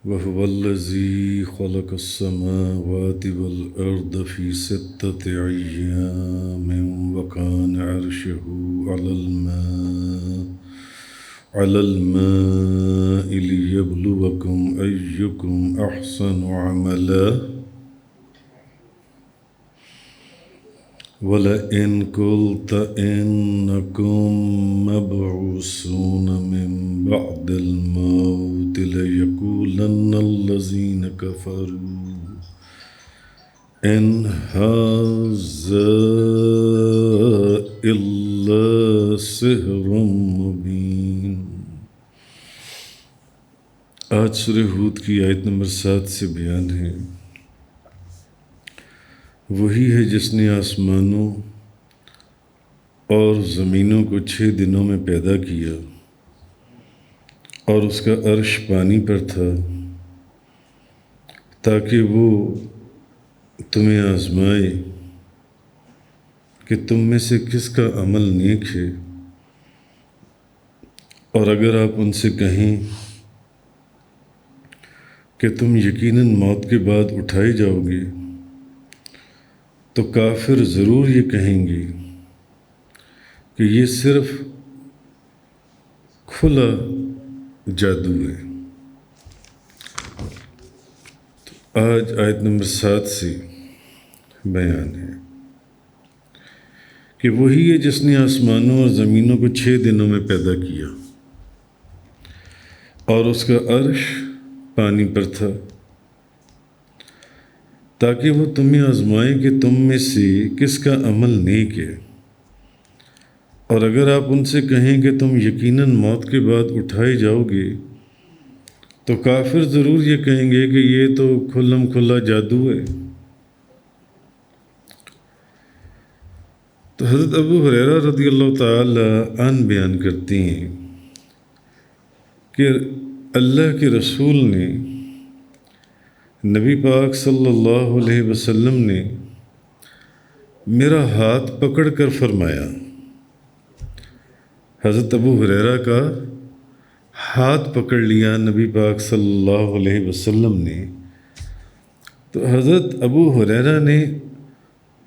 وهو الذي خلق السماوات والأرض في 6 أيام وكان عرشه على الماء ليبلوكم أيكم أحسن عملا ولئن قلت إنكم مبعوثون من بعد الموت ليقولن الذين كفروا إن هذا إلا سحر مبين۔ آج سورہ ہود کی آیت نمبر 7 سے بیان ہے، وہی ہے جس نے آسمانوں اور زمینوں کو 6 دنوں میں پیدا کیا اور اس کا عرش پانی پر تھا تاکہ وہ تمہیں آزمائے کہ تم میں سے کس کا عمل نیک ہے، اور اگر آپ ان سے کہیں کہ تم یقیناً موت کے بعد اٹھائے جاؤ گے تو کافر ضرور یہ کہیں گے کہ یہ صرف کھلا جادو ہے۔ تو آج آیت نمبر 7 سے بیان ہے کہ وہی ہے جس نے آسمانوں اور زمینوں کو 6 دنوں میں پیدا کیا اور اس کا عرش پانی پر تھا تاکہ وہ تمہیں آزمائے کہ تم میں سے کس کا عمل نیک ہے، اور اگر آپ ان سے کہیں کہ تم یقیناً موت کے بعد اٹھائے جاؤ گے تو کافر ضرور یہ کہیں گے کہ یہ تو کھلم کھلا جادو ہے۔ تو حضرت ابو ہریرہ رضی اللہ تعالی عنہ بیان کرتی ہیں کہ اللہ کے رسول نے نبی پاک صلی اللہ علیہ وسلم نے میرا ہاتھ پکڑ کر فرمایا، حضرت ابو ہریرہ کا ہاتھ پکڑ لیا نبی پاک صلی اللہ علیہ وسلم نے۔ تو حضرت ابو ہریرہ نے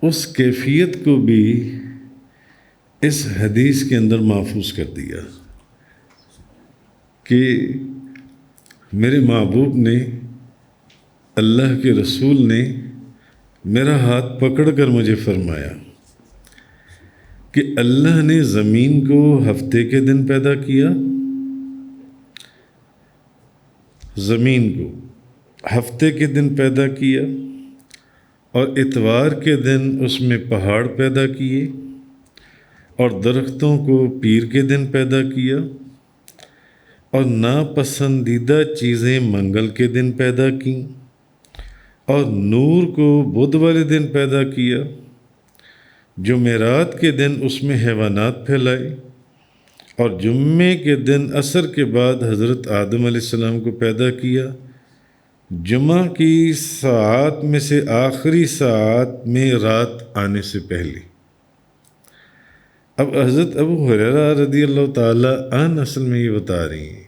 اس کیفیت کو بھی اس حدیث کے اندر محفوظ کر دیا کہ میرے محبوب نے، اللہ کے رسول نے میرا ہاتھ پکڑ کر مجھے فرمایا کہ اللہ نے زمین کو ہفتے کے دن پیدا کیا، زمین کو ہفتے کے دن پیدا کیا، اور اتوار کے دن اس میں پہاڑ پیدا کیے، اور درختوں کو پیر کے دن پیدا کیا، اور ناپسندیدہ چیزیں منگل کے دن پیدا کیں، اور نور کو بدھ والے دن پیدا کیا، جمعرات کے دن اس میں حیوانات پھیلائے، اور جمعے کے دن عصر کے بعد حضرت آدم علیہ السلام کو پیدا کیا، جمعہ کی ساعات میں سے آخری ساعت میں رات آنے سے پہلے۔ اب حضرت ابو ہریرہ رضی اللہ تعالی عنہ اصل میں یہ بتا رہی ہیں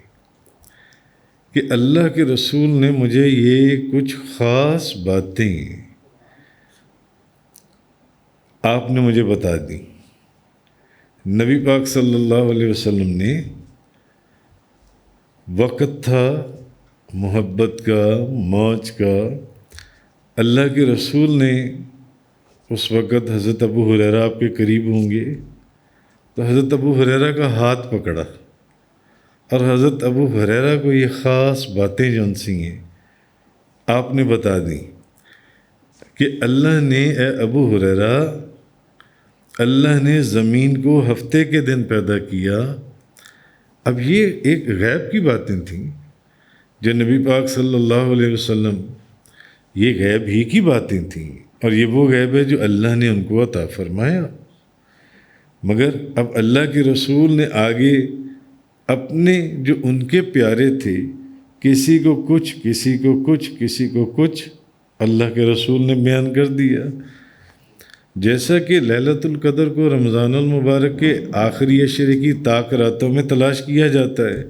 کہ اللہ کے رسول نے مجھے یہ کچھ خاص باتیں آپ نے مجھے بتا دی۔ نبی پاک صلی اللہ علیہ وسلم نے وقت تھا محبت کا، موج کا، اللہ کے رسول نے اس وقت حضرت ابو ہریرہ آپ کے قریب ہوں گے تو حضرت ابو ہریرہ کا ہاتھ پکڑا، اور حضرت ابو ہریرہ کو یہ خاص باتیں جون سی ہیں آپ نے بتا دیں کہ اللہ نے، اے ابو ہریرہ، اللہ نے زمین کو ہفتے کے دن پیدا کیا۔ اب یہ ایک غیب کی باتیں تھیں جو نبی پاک صلی اللہ علیہ وسلم، یہ غیب ہی کی باتیں تھیں، اور یہ وہ غیب ہے جو اللہ نے ان کو عطا فرمایا۔ مگر اب اللہ کے رسول نے آگے اپنے جو ان کے پیارے تھے، کسی کو کچھ، کسی کو کچھ، کسی کو کچھ، اللہ کے رسول نے بیان کر دیا۔ جیسا کہ لیلۃ القدر کو رمضان المبارک کے آخری عشرے کی طاق راتوں میں تلاش کیا جاتا ہے،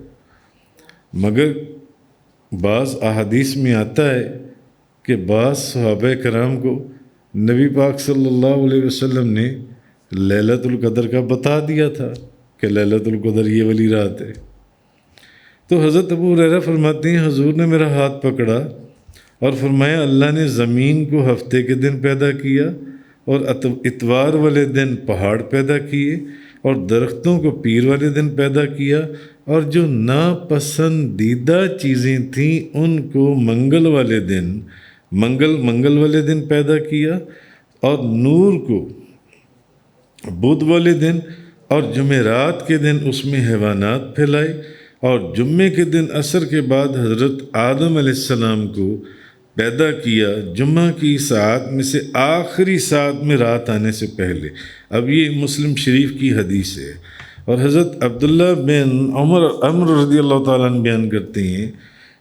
مگر بعض احادیث میں آتا ہے کہ بعض صحابہ کرام کو نبی پاک صلی اللہ علیہ وسلم نے لیلۃ القدر کا بتا دیا تھا کہ لیلۃ القدر یہ والی رات ہے۔ تو حضرت ابو ہریرہ فرماتے ہیں حضور نے میرا ہاتھ پکڑا اور فرمایا اللہ نے زمین کو ہفتے کے دن پیدا کیا اور اتوار والے دن پہاڑ پیدا کیے اور درختوں کو پیر والے دن پیدا کیا اور جو ناپسندیدہ چیزیں تھیں ان کو منگل والے دن منگل والے دن پیدا کیا اور نور کو بدھ والے دن اور جمعرات کے دن اس میں حیوانات پھیلائے اور جمعے کے دن عصر کے بعد حضرت آدم علیہ السلام کو پیدا کیا جمعہ کی ساعت میں سے آخری ساعت میں رات آنے سے پہلے۔ اب یہ مسلم شریف کی حدیث ہے، اور حضرت عبداللہ بن عمر رضی اللہ تعالیٰ عنہ بیان کرتے ہیں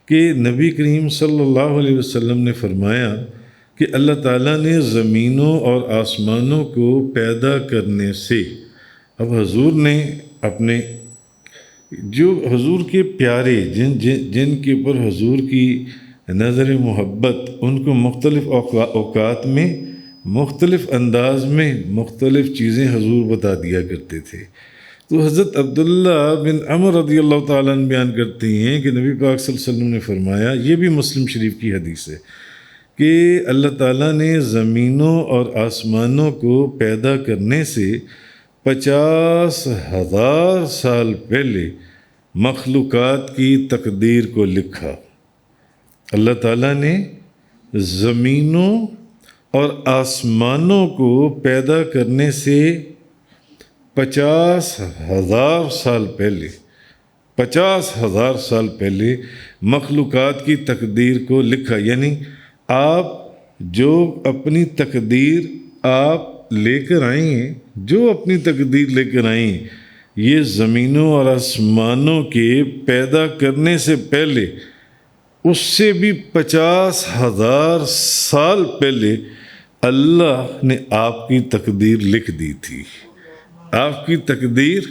کہ نبی کریم صلی اللہ علیہ وسلم نے فرمایا کہ اللہ تعالیٰ نے زمینوں اور آسمانوں کو پیدا کرنے سے، اب حضور نے اپنے جو حضور کے پیارے جن کے اوپر حضور کی نظر محبت، ان کو مختلف اوقات میں مختلف انداز میں مختلف چیزیں حضور بتا دیا کرتے تھے۔ تو حضرت عبداللہ بن عمر رضی اللہ تعالیٰ عنہ بیان کرتے ہیں کہ نبی پاک صلی اللہ علیہ وسلم نے فرمایا، یہ بھی مسلم شریف کی حدیث ہے، کہ اللہ تعالیٰ نے زمینوں اور آسمانوں کو پیدا کرنے سے 50,000 سال پہلے مخلوقات کی تقدیر کو لکھا۔ اللہ تعالیٰ نے زمینوں اور آسمانوں کو پیدا کرنے سے 50,000 سال پہلے 50,000 سال پہلے مخلوقات کی تقدیر کو لکھا، یعنی آپ جو اپنی تقدیر آپ لے کر آئیں ہیں، جو اپنی تقدیر لے کر آئیں، یہ زمینوں اور آسمانوں کے پیدا کرنے سے پہلے، اس سے بھی 50,000 سال پہلے اللہ نے آپ کی تقدیر لکھ دی تھی۔ آپ کی تقدیر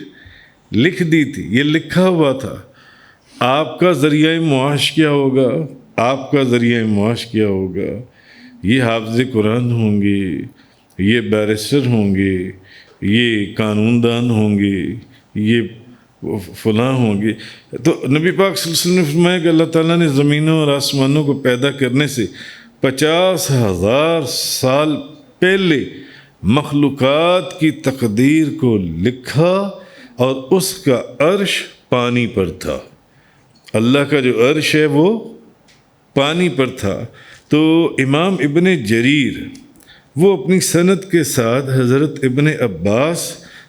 لکھ دی تھی، یہ لکھا ہوا تھا۔ آپ کا ذریعہ معاش کیا ہوگا، آپ کا ذریعہ معاش کیا ہوگا، یہ حافظ قرآن ہوں گے، یہ بیرسٹر ہوں گے، یہ قانون دان ہوں گے، یہ فلاں ہوں گے۔ تو نبی پاک صلی اللہ علیہ وسلم نے فرمایا کہ اللہ تعالیٰ نے زمینوں اور آسمانوں کو پیدا کرنے سے 50,000 سال پہلے مخلوقات کی تقدیر کو لکھا، اور اس کا عرش پانی پر تھا۔ اللہ کا جو عرش ہے وہ پانی پر تھا۔ تو امام ابن جریر وہ اپنی سند کے ساتھ حضرت ابن عباس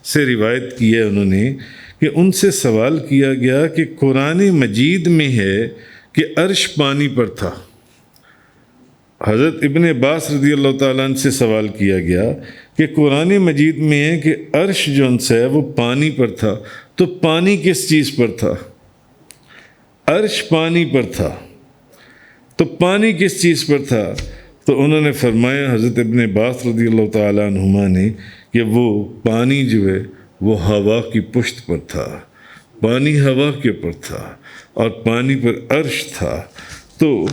سے روایت کی ہے انہوں نے، کہ ان سے سوال کیا گیا کہ قرآن مجید میں ہے کہ عرش پانی پر تھا۔ حضرت ابن عباس رضی اللہ تعالیٰ عنہ سے سوال کیا گیا کہ قرآن مجید میں ہے کہ عرش جو ان سے ہے وہ پانی پر تھا، تو پانی کس چیز پر تھا؟ عرش پانی پر تھا، تو پانی کس چیز پر تھا؟ تو انہوں نے فرمایا، حضرت ابن عباس رضی اللہ تعالیٰ عنہما نے، کہ وہ پانی جو ہے وہ ہوا کی پشت پر تھا، پانی ہوا کے اوپر تھا اور پانی پر عرش تھا۔ تو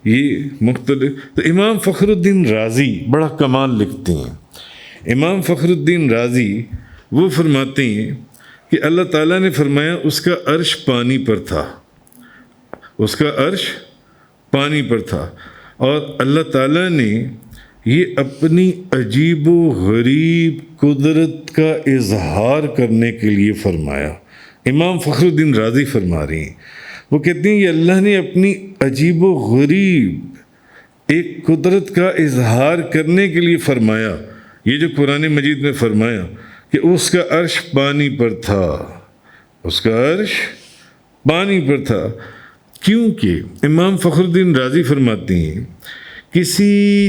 یہ مختلف، تو امام فخر الدین رازی بڑا کمال لکھتے ہیں۔ امام فخر الدین رازی وہ فرماتے ہیں کہ اللہ تعالیٰ نے فرمایا اس کا عرش پانی پر تھا، اس کا عرش پانی پر تھا، اور اللہ تعالیٰ نے یہ اپنی عجیب و غریب قدرت کا اظہار کرنے کے لیے فرمایا۔ امام فخر الدین رازی فرما رہے ہیں، وہ کہتے ہیں یہ اللہ نے اپنی عجیب و غریب ایک قدرت کا اظہار کرنے کے لیے فرمایا، یہ جو قرآن مجید میں فرمایا کہ اس کا عرش پانی پر تھا، اس کا عرش پانی پر تھا۔ کیونکہ امام فخر الدین رازی فرماتے ہیں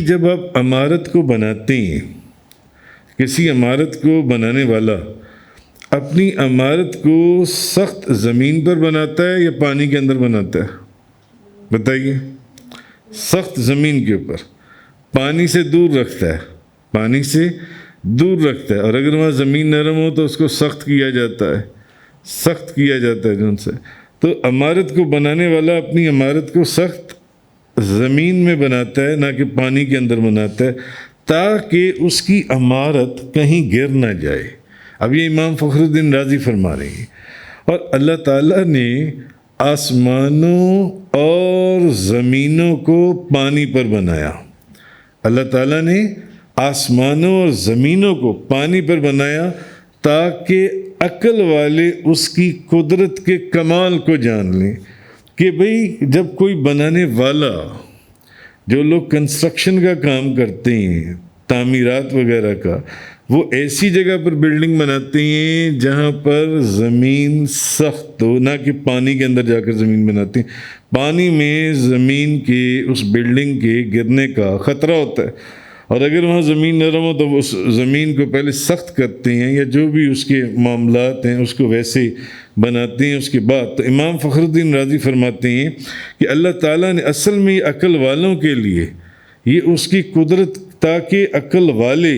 جب آپ عمارت کو بناتے ہیں، کسی عمارت کو بنانے والا اپنی عمارت کو سخت زمین پر بناتا ہے یا پانی کے اندر بناتا ہے؟ بتائیے۔ سخت زمین کے اوپر، پانی سے دور رکھتا ہے، پانی سے دور رکھتا ہے، اور اگر وہاں زمین نرم ہو تو اس کو سخت کیا جاتا ہے، سخت کیا جاتا ہے جن سے۔ تو عمارت کو بنانے والا اپنی عمارت کو سخت زمین میں بناتا ہے، نہ کہ پانی کے اندر بناتا ہے، تاکہ اس کی عمارت کہیں گر نہ جائے۔ اب یہ امام فخر الدین رازی فرما رہے ہیں۔ اور اللہ تعالیٰ نے آسمانوں اور زمینوں کو پانی پر بنایا۔ اللہ تعالیٰ نے آسمانوں اور زمینوں کو پانی پر بنایا تاکہ عقل والے اس کی قدرت کے کمال کو جان لیں کہ بھئی جب کوئی بنانے والا، جو لوگ کنسٹرکشن کا کام کرتے ہیں، تعمیرات وغیرہ کا، وہ ایسی جگہ پر بلڈنگ بناتے ہیں جہاں پر زمین سخت ہو، نہ کہ پانی کے اندر جا کر زمین بناتے ہیں۔ پانی میں زمین کے اس بلڈنگ کے گرنے کا خطرہ ہوتا ہے، اور اگر وہاں زمین نرم ہو تو اس زمین کو پہلے سخت کرتے ہیں، یا جو بھی اس کے معاملات ہیں اس کو ویسے بناتے ہیں اس کے بعد۔ تو امام فخر الدین رازی فرماتے ہیں کہ اللہ تعالیٰ نے اصل میں عقل والوں کے لیے یہ اس کی قدرت، تاکہ عقل والے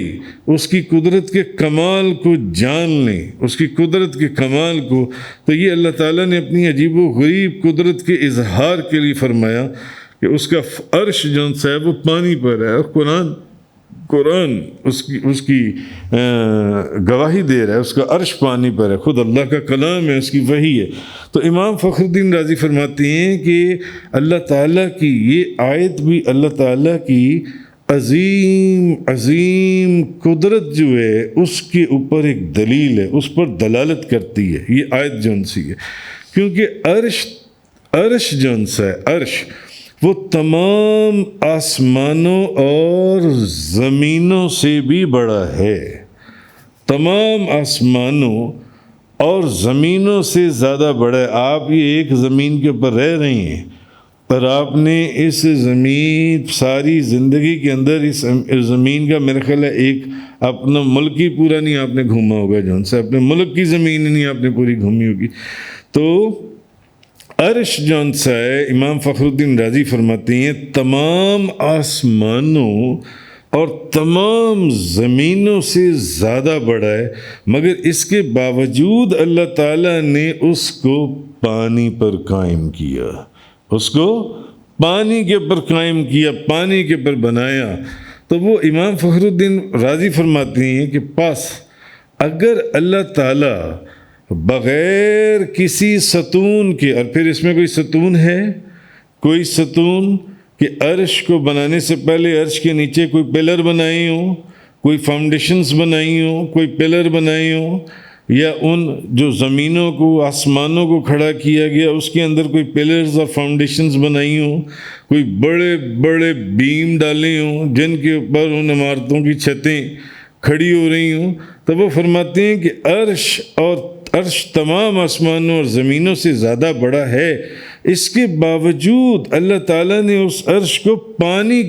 اس کی قدرت کے کمال کو جان لیں، اس کی قدرت کے کمال کو، تو یہ اللہ تعالیٰ نے اپنی عجیب و غریب قدرت کے اظہار کے لیے فرمایا کہ اس کا عرش جو ہے وہ پانی پر ہے، اور قرآن اس کی گواہی دے رہا ہے، اس کا عرش پانی پر ہے، خود اللہ کا کلام ہے، اس کی وحی ہے۔ تو امام فخر الدین رازی فرماتے ہیں کہ اللہ تعالیٰ کی یہ آیت بھی اللہ تعالیٰ کی عظیم قدرت جو ہے اس کے اوپر ایک دلیل ہے، اس پر دلالت کرتی ہے یہ آیت جون سی ہے، کیونکہ عرش جون سا ہے، عرش وہ تمام آسمانوں اور زمینوں سے بھی بڑا ہے، تمام آسمانوں اور زمینوں سے زیادہ بڑا ہے۔ آپ یہ ایک زمین کے اوپر رہ رہے ہیں، پر آپ نے اس زمین ساری زندگی کے اندر اس زمین کا میرا خیال ہے ایک اپنا ملک ہی پورا نہیں آپ نے گھوما ہوگا، جون سے اپنے ملک کی زمین نہیں آپ نے پوری گھومی ہوگی۔ تو عرش جون سا ہے، امام فخر الدین رازی فرماتے ہیں تمام آسمانوں اور تمام زمینوں سے زیادہ بڑا ہے، مگر اس کے باوجود اللہ تعالیٰ نے اس کو پانی پر قائم کیا، اس کو پانی کے اوپر قائم کیا، پانی کے اوپر بنایا۔ تو وہ امام فخر الدین رازی فرماتے ہیں کہ اگر اللہ تعالیٰ بغیر کسی ستون کے، اور پھر اس میں کوئی ستون ہے، کوئی ستون کہ عرش کو بنانے سے پہلے عرش کے نیچے کوئی پلر بنائی ہوں، کوئی فاؤنڈیشنز بنائی ہوں، کوئی پلر بنائی ہوں، یا ان جو زمینوں کو، آسمانوں کو کھڑا کیا گیا اس کے اندر کوئی پلرز اور فاؤنڈیشنز بنائی ہوں، کوئی بڑے بڑے بیم ڈالے ہوں جن کے اوپر ان عمارتوں کی چھتیں کھڑی ہو رہی ہوں، تو وہ فرماتے ہیں کہ عرش تمام آسمانوں اور زمینوں سے زیادہ بڑا ہے، اس کے باوجود اللہ تعالیٰ نے اس عرش کو پانی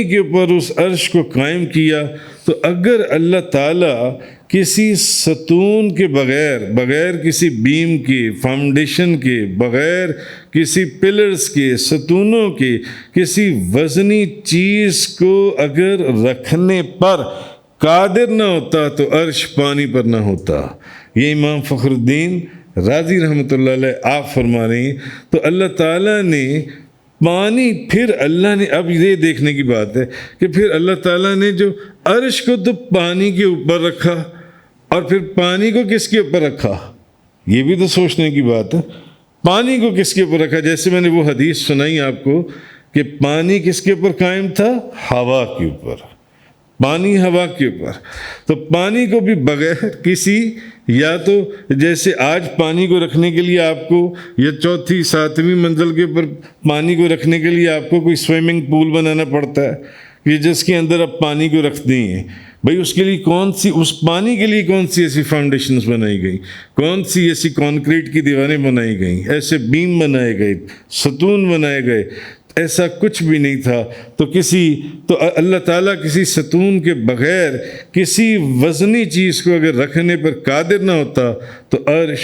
کے اوپر اس عرش کو قائم کیا۔ تو اگر اللہ تعالیٰ کسی ستون کے بغیر کسی بیم کے، فاؤنڈیشن کے، بغیر کسی پلرز کے، ستونوں کے، کسی وزنی چیز کو اگر رکھنے پر قادر نہ ہوتا تو عرش پانی پر نہ ہوتا۔ یہ امام فخر الدین رازی رحمۃ اللہ علیہ آپ فرما رہے ہیں۔ تو اللہ تعالیٰ نے پانی، پھر اللہ نے، اب یہ دیکھنے کی بات ہے کہ پھر اللہ تعالیٰ نے جو عرش کو تو پانی کے اوپر رکھا، اور پھر پانی کو کس کے اوپر رکھا، یہ بھی تو سوچنے کی بات ہے۔ پانی کو کس کے اوپر رکھا؟ جیسے میں نے وہ حدیث سنائی آپ کو کہ پانی کس کے اوپر قائم تھا؟ ہوا کے اوپر، پانی ہوا کے اوپر۔ تو پانی کو بھی بغیر کسی، یا تو جیسے آج پانی کو رکھنے کے لیے آپ کو، یا چوتھی ساتویں منزل کے اوپر پانی کو رکھنے کے لیے آپ کو کوئی سوئمنگ پول بنانا پڑتا ہے کہ جس کے اندر آپ پانی کو رکھتے ہیں۔ بھئی اس کے لیے اس پانی کے لیے کون سی ایسی فاؤنڈیشنز بنائی گئی، کون سی ایسی کانکریٹ کی دیواریں بنائی گئیں، ایسے بیم بنائے گئے، ستون بنائے گئے؟ ایسا کچھ بھی نہیں تھا۔ تو اللہ تعالیٰ کسی ستون کے بغیر کسی وزنی چیز کو اگر رکھنے پر قادر نہ ہوتا تو عرش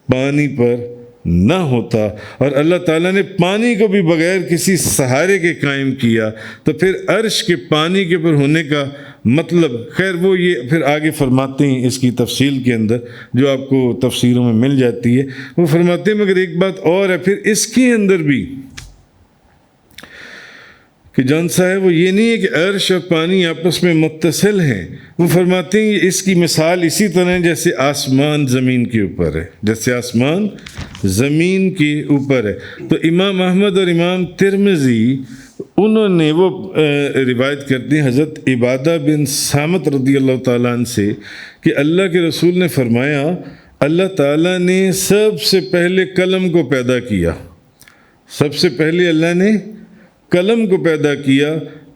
پانی پر نہ ہوتا اور اللہ تعالیٰ نے پانی کو بھی بغیر کسی سہارے کے قائم کیا، تو پھر عرش کے پانی کے اوپر ہونے کا مطلب، خیر وہ یہ پھر آگے فرماتے ہیں اس کی تفصیل کے اندر جو آپ کو تفسیروں میں مل جاتی ہے، وہ فرماتے ہیں مگر ایک بات اور ہے پھر اس کے اندر بھی کہ جان سا ہے وہ یہ نہیں ہے کہ عرش اور پانی آپس میں متصل ہیں، وہ فرماتے ہیں اس کی مثال اسی طرح ہے جیسے آسمان زمین کے اوپر ہے، جیسے آسمان زمین کے اوپر ہے۔ تو امام احمد اور امام ترمذی انہوں نے وہ روایت کرتے ہیں حضرت عبادہ بن صامت رضی اللہ تعالیٰ عنہ سے کہ اللہ کے رسول نے فرمایا اللہ تعالیٰ نے سب سے پہلے قلم کو پیدا کیا، سب سے پہلے اللہ نے قلم کو پیدا کیا،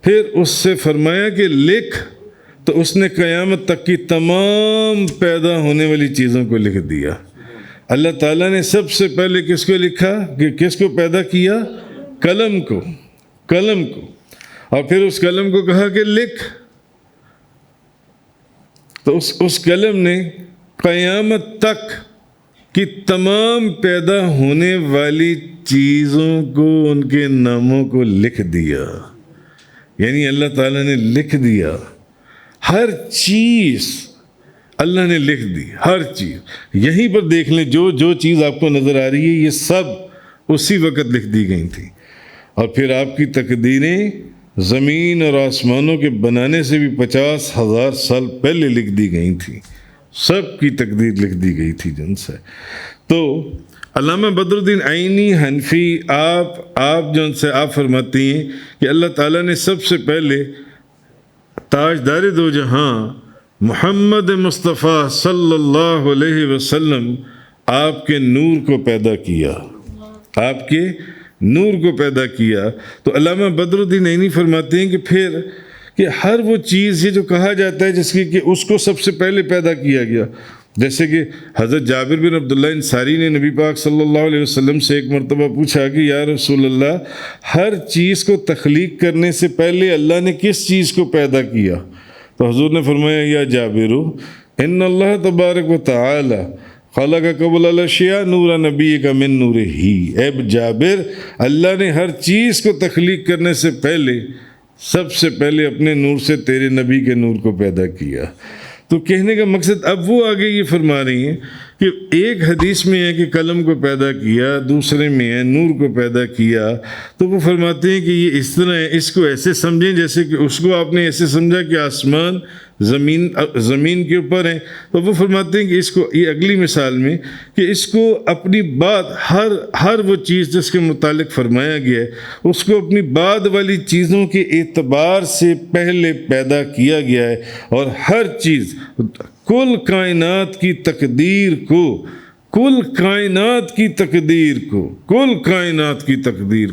پھر اس سے فرمایا کہ لکھ، تو اس نے قیامت تک کی تمام پیدا ہونے والی چیزوں کو لکھ دیا۔ اللہ تعالیٰ نے سب سے پہلے کس کو لکھا کہ کس کو پیدا کیا؟ قلم کو، قلم کو، اور پھر اس قلم کو کہا کہ لکھ، تو اس قلم نے قیامت تک کی تمام پیدا ہونے والی چیزوں کو ان کے ناموں کو لکھ دیا، یعنی اللہ تعالیٰ نے لکھ دیا، ہر چیز اللہ نے لکھ دی، ہر چیز۔ یہیں پر دیکھ لیں جو چیز آپ کو نظر آ رہی ہے یہ سب اسی وقت لکھ دی گئی تھیں، اور پھر آپ کی تقدیریں زمین اور آسمانوں کے بنانے سے بھی 50,000 سال پہلے لکھ دی گئی تھیں، سب کی تقدیر لکھ دی گئی تھی جن سے۔ تو علامہ بدر الدین عینی حنفی آپ جو ان سے آپ فرماتی ہیں کہ اللہ تعالیٰ نے سب سے پہلے تاجدار دو جہاں محمد مصطفیٰ صلی اللہ علیہ وسلم آپ کے نور کو پیدا کیا، آپ کے نور کو پیدا کیا۔ تو علامہ بدر الدین عینی فرماتے ہیں کہ پھر کہ ہر وہ چیز یہ جو کہا جاتا ہے جس کی کہ اس کو سب سے پہلے پیدا کیا گیا، جیسے کہ حضرت جابر بن عبداللہ انصاری نے نبی پاک صلی اللہ علیہ وسلم سے ایک مرتبہ پوچھا کہ یا رسول اللہ ہر چیز کو تخلیق کرنے سے پہلے اللہ نے کس چیز کو پیدا کیا؟ تو حضور نے فرمایا یا جابر ان اللہ تبارک و تعالی خلق قبل الاشیاء نور نبی کا من نور ہی، اے جابر اللہ نے ہر چیز کو تخلیق کرنے سے پہلے سب سے پہلے اپنے نور سے تیرے نبی کے نور کو پیدا کیا۔ تو کہنے کا مقصد اب وہ آگے یہ فرما رہی ہیں کہ ایک حدیث میں ہے کہ قلم کو پیدا کیا، دوسرے میں ہے نور کو پیدا کیا، تو وہ فرماتے ہیں کہ یہ اس طرح ہے، اس کو ایسے سمجھیں جیسے کہ اس کو آپ نے ایسے سمجھا کہ آسمان زمین کے اوپر ہیں، تو وہ فرماتے ہیں کہ اس کو یہ اگلی مثال میں کہ اس کو اپنی بعد ہر وہ چیز جس کے متعلق فرمایا گیا ہے اس کو اپنی بعد والی چیزوں کے اعتبار سے پہلے پیدا کیا گیا ہے، اور ہر چیز کل کائنات کی تقدیر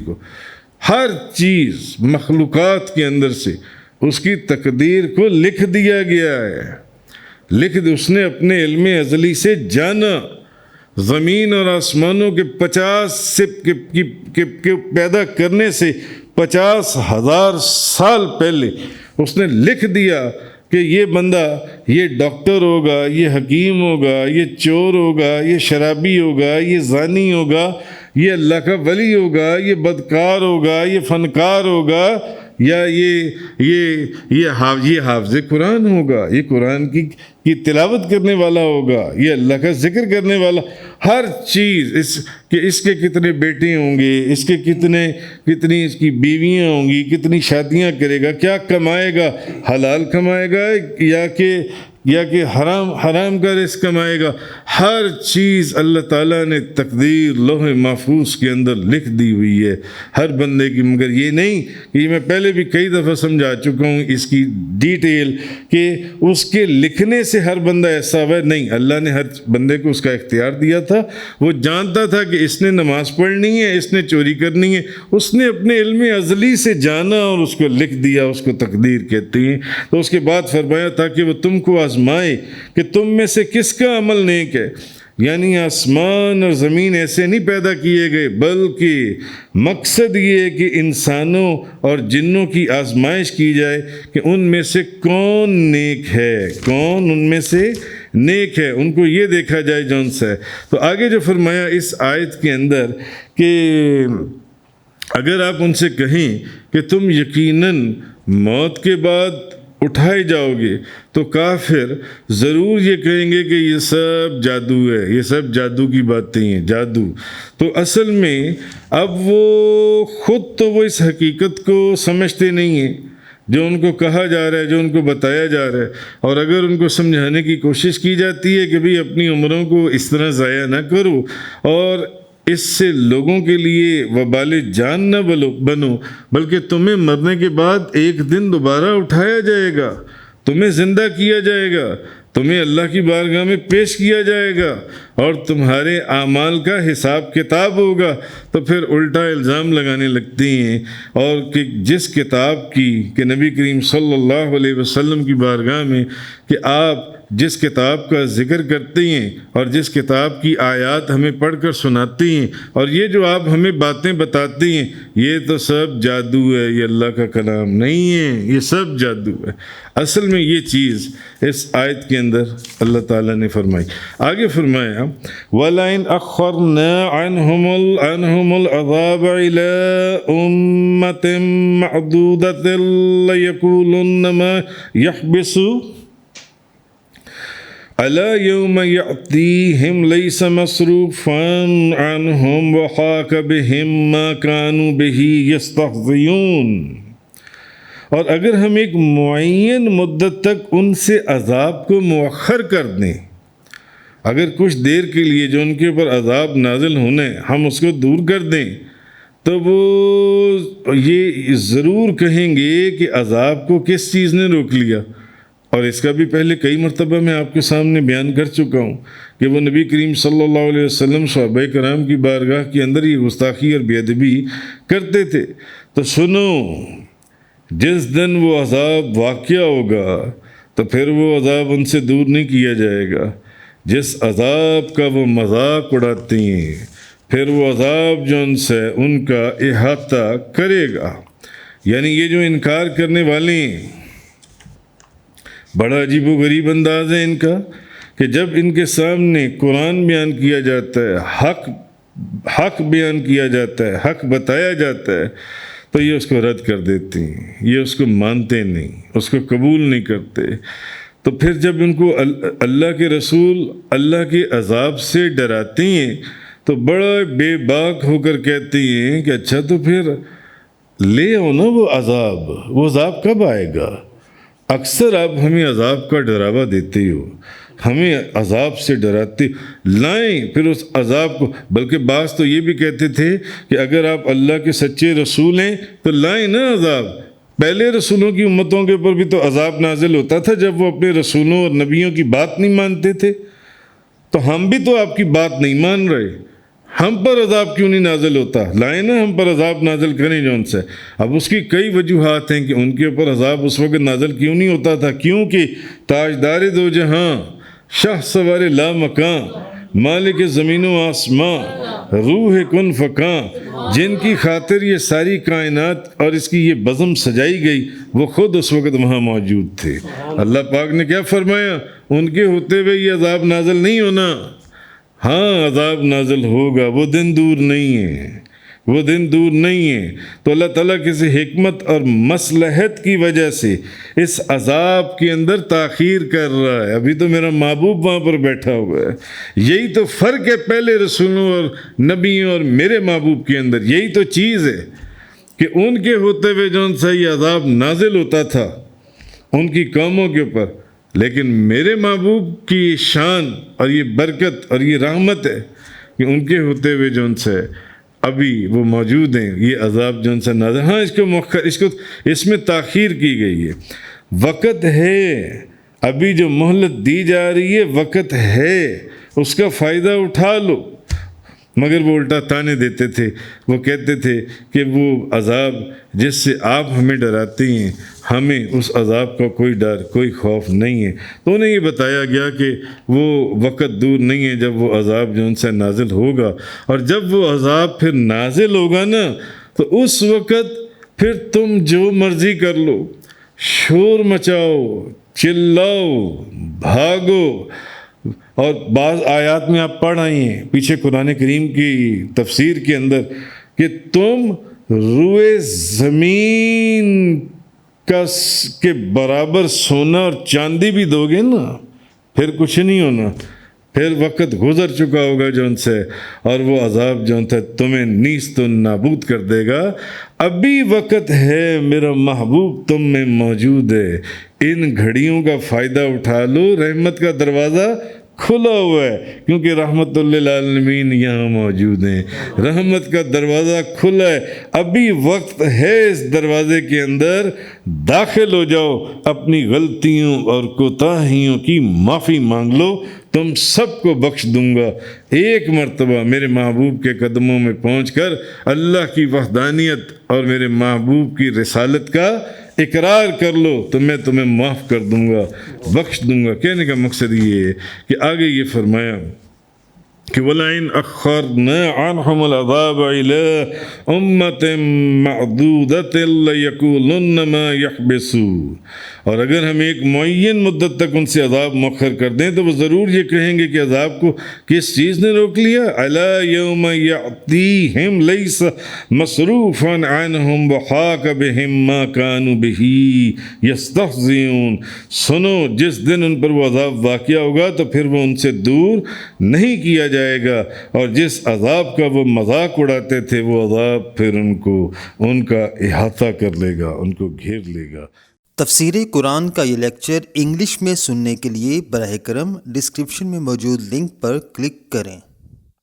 کو ہر چیز مخلوقات کے اندر سے اس کی تقدیر کو لکھ دیا گیا ہے، اس نے اپنے علم ازلی سے جانا، زمین اور آسمانوں کے 50 کے پیدا کرنے سے 50,000 سال پہلے اس نے لکھ دیا کہ یہ بندہ یہ ڈاکٹر ہوگا، یہ حکیم ہوگا، یہ چور ہوگا، یہ شرابی ہوگا، یہ زانی ہوگا، یہ اللہ کا ولی ہوگا، یہ بدکار ہوگا، یہ فنکار ہوگا، یا یہ حافظ قرآن ہوگا، یہ قرآن کی تلاوت کرنے والا ہوگا، یہ اللہ کا ذکر کرنے والا، ہر چیز اس کے کتنے بیٹے ہوں گے، اس کے کتنی اس کی بیویاں ہوں گی، کتنی شادیاں کرے گا، کیا کمائے گا، حلال کمائے گا یا کہ حرام کا رزق کمائے گا، ہر چیز اللہ تعالیٰ نے تقدیر لوح محفوظ کے اندر لکھ دی ہوئی ہے ہر بندے کی۔ مگر یہ نہیں کہ میں پہلے بھی کئی دفعہ سمجھا چکا ہوں اس کی ڈیٹیل کہ اس کے لکھنے سے ہر بندہ ایسا ہوا نہیں، اللہ نے ہر بندے کو اس کا اختیار دیا تھا، وہ جانتا تھا کہ اس نے نماز پڑھنی ہے، اس نے چوری کرنی ہے، اس نے اپنے علم ازلی سے جانا اور اس کو لکھ دیا، اس کو تقدیر کہتے ہیں۔ تو اس کے بعد فرمایا تاکہ وہ تم کو آزمائے کہ تم میں سے کس کا عمل نیک ہے، یعنی آسمان اور زمین ایسے نہیں پیدا کیے گئے، بلکہ مقصد یہ ہے کہ انسانوں اور جنوں کی آزمائش کی جائے کہ ان میں سے کون نیک ہے، کون ان میں سے نیک ہے، ان کو یہ دیکھا جائے جون سے ہے۔ تو آگے جو فرمایا اس آیت کے اندر کہ اگر آپ ان سے کہیں کہ تم یقیناً موت کے بعد اٹھائے جاؤ گے، تو کافر ضرور یہ کہیں گے کہ یہ سب جادو ہے، یہ سب جادو کی باتیں ہیں، جادو۔ تو اصل میں اب وہ خود تو وہ اس حقیقت کو سمجھتے نہیں ہیں جو ان کو کہا جا رہا ہے، جو ان کو بتایا جا رہا ہے، اور اگر ان کو سمجھانے کی کوشش کی جاتی ہے کہ بھئی اپنی عمروں کو اس طرح ضائع نہ کرو اور اس سے لوگوں کے لیے وبال جان نہ بنو، بلکہ تمہیں مرنے کے بعد ایک دن دوبارہ اٹھایا جائے گا، تمہیں زندہ کیا جائے گا، تمہیں اللہ کی بارگاہ میں پیش کیا جائے گا اور تمہارے اعمال کا حساب کتاب ہوگا، تو پھر الٹا الزام لگانے لگتی ہیں، اور کہ جس کتاب کی کہ نبی کریم صلی اللہ علیہ وسلم کی بارگاہ میں کہ آپ جس کتاب کا ذکر کرتے ہیں اور جس کتاب کی آیات ہمیں پڑھ کر سناتی ہیں، اور یہ جو آپ ہمیں باتیں بتاتی ہیں، یہ تو سب جادو ہے، یہ اللہ کا کلام نہیں ہے، یہ سب جادو ہے۔ اصل میں یہ چیز اس آیت کے اندر اللہ تعالیٰ نے فرمائی۔ آگے فرمایا وَلَئِنْ أَخَّرْنَا عَنْهُمُ الْعَذَابَ إِلَىٰ أُمَّةٍ مَّعْدُودَةٍ لَيَقُولُنَّ مَا يَحْبِسُ أَلَا يَوْمَ يَأْتِيهِمْ لَيْسَ مَصْرُوفًا عَنْهُمْ وَحَاقَ بِهِمْ مَا كَانُوا بِهِ يَسْتَهْزِئُونَ۔ اور اگر ہم ایک معین مدت تک ان سے عذاب کو مؤخر کر دیں، اگر کچھ دیر کے لیے جو ان کے اوپر عذاب نازل ہونے ہم اس کو دور کر دیں، تو وہ یہ ضرور کہیں گے کہ عذاب کو کس چیز نے روک لیا۔ اور اس کا بھی پہلے کئی مرتبہ میں آپ کے سامنے بیان کر چکا ہوں کہ وہ نبی کریم صلی اللہ علیہ وسلم صحابہ کرام کی بارگاہ کے اندر یہ گستاخی اور بے ادبی کرتے تھے۔ تو سنو، جس دن وہ عذاب واقع ہوگا تو پھر وہ عذاب ان سے دور نہیں کیا جائے گا۔ جس عذاب کا وہ مذاق اڑاتے ہیں، پھر وہ عذاب جو ان سے ان کا احاطہ کرے گا۔ یعنی یہ جو انکار کرنے والے ہیں، بڑا عجیب و غریب انداز ہے ان کا کہ جب ان کے سامنے قرآن بیان کیا جاتا ہے، حق بیان کیا جاتا ہے، حق بتایا جاتا ہے، تو یہ اس کو رد کر دیتے ہیں، یہ اس کو مانتے نہیں، اس کو قبول نہیں کرتے۔ تو پھر جب ان کو اللہ کے رسول اللہ کے عذاب سے ڈراتے ہیں تو بڑا بے باک ہو کر کہتے ہیں کہ اچھا تو پھر لے آؤ نا وہ عذاب کب آئے گا؟ اکثر آپ ہمیں عذاب کا ڈراوا دیتے ہو، ہمیں عذاب سے ڈراتے، لائیں پھر اس عذاب کو۔ بلکہ بعض تو یہ بھی کہتے تھے کہ اگر آپ اللہ کے سچے رسول ہیں تو لائیں نا عذاب۔ پہلے رسولوں کی امتوں کے اوپر بھی تو عذاب نازل ہوتا تھا جب وہ اپنے رسولوں اور نبیوں کی بات نہیں مانتے تھے، تو ہم بھی تو آپ کی بات نہیں مان رہے، ہم پر عذاب کیوں نہیں نازل ہوتا؟ لائیں نا ہم پر عذاب نازل کریں جو ان سے۔ اب اس کی کئی وجوہات ہیں کہ ان کے اوپر عذاب اس وقت نازل کیوں نہیں ہوتا تھا، کیونکہ تاجدار دو جہاں، شاہ سوار لا مکان، مالک زمین و آسماں، روح کن فکاں، جن کی خاطر یہ ساری کائنات اور اس کی یہ بزم سجائی گئی، وہ خود اس وقت وہاں موجود تھے۔ اللہ پاک نے کیا فرمایا؟ ان کے ہوتے ہوئے یہ عذاب نازل نہیں ہونا۔ ہاں عذاب نازل ہوگا، وہ دن دور نہیں ہے، وہ دن دور نہیں ہے۔ تو اللہ تعالیٰ کسی حکمت اور مصلحت کی وجہ سے اس عذاب کے اندر تاخیر کر رہا ہے۔ ابھی تو میرا محبوب وہاں پر بیٹھا ہوا ہے۔ یہی تو فرق ہے پہلے رسولوں اور نبیوں اور میرے محبوب کے اندر، یہی تو چیز ہے کہ ان کے ہوتے ہوئے جو ان سے یہ عذاب نازل ہوتا تھا ان کی قوموں کے اوپر، لیکن میرے محبوب کی شان اور یہ برکت اور یہ رحمت ہے کہ ان کے ہوتے ہوئے جو ان سے ابھی وہ موجود ہیں، یہ عذاب جو ان سے نازل، ہاں اس میں تاخیر کی گئی ہے۔ وقت ہے، ابھی جو مہلت دی جا رہی ہے، وقت ہے، اس کا فائدہ اٹھا لو۔ مگر وہ الٹا تانے دیتے تھے، وہ کہتے تھے کہ وہ عذاب جس سے آپ ہمیں ڈراتے ہیں، ہمیں اس عذاب کا کوئی ڈر، کوئی خوف نہیں ہے۔ تو انہیں یہ بتایا گیا کہ وہ وقت دور نہیں ہے جب وہ عذاب جو ان سے نازل ہوگا، اور جب وہ عذاب پھر نازل ہوگا نا، تو اس وقت پھر تم جو مرضی کر لو، شور مچاؤ، چلاؤ، بھاگو، اور بعض آیات میں آپ پڑھ آئی ہیں پیچھے قرآن کریم کی تفسیر کے اندر کہ تم روئے زمین کے برابر سونا اور چاندی بھی دو گے نا، پھر کچھ نہیں ہونا، پھر وقت گزر چکا ہوگا جو ان سے، اور وہ عذاب جو ہے تمہیں نیست و نابود کر دے گا۔ ابھی وقت ہے، میرا محبوب تم میں موجود ہے، ان گھڑیوں کا فائدہ اٹھا لو، رحمت کا دروازہ کھلا ہوا ہے، کیونکہ رحمت للعالمین یہاں موجود ہیں، رحمت کا دروازہ کھلا ہے، ابھی وقت ہے، اس دروازے کے اندر داخل ہو جاؤ، اپنی غلطیوں اور کوتاہیوں کی معافی مانگ لو، تم سب کو بخش دوں گا۔ ایک مرتبہ میرے محبوب کے قدموں میں پہنچ کر اللہ کی وحدانیت اور میرے محبوب کی رسالت کا اقرار کر لو تو میں تمہیں معاف کر دوں گا، بخش دوں گا۔ کہنے کا مقصد یہ ہے کہ آگے یہ فرمایا کہ وَلَئِنْ أَخَّرْنَا عَنْهُمُ الْعَذَابَ إِلَىٰ أُمَّةٍ مَّعْدُودَةٍ لَّيَقُولُنَّ مَا يَحْبِسُونَ، اور اگر ہم ایک معین مدت تک ان سے عذاب مؤخر کر دیں تو وہ ضرور یہ کہیں گے کہ عذاب کو کس چیز نے روک لیا۔ أَلَا يَوْمَ يَأْتِيهِمْ لَيْسَ مَصْرُوفًا عَنْهُمْ وَحَاقَ بِهِم مَّا كَانُوا بِهِ يَسْتَهْزِئُونَ، سنو جس دن ان پر وہ عذاب واقع ہوگا تو پھر وہ ان سے دور نہیں کیا جائے گا، اور جس عذاب کا وہ مذاق اڑاتے تھے وہ عذاب پھر ان کا احاطہ کر لے گا، ان کو گھیر لے گا۔ تفسیر قرآن کا یہ لیکچر انگلش میں سننے کے لیے براہ کرم ڈسکرپشن میں موجود لنک پر کلک کریں۔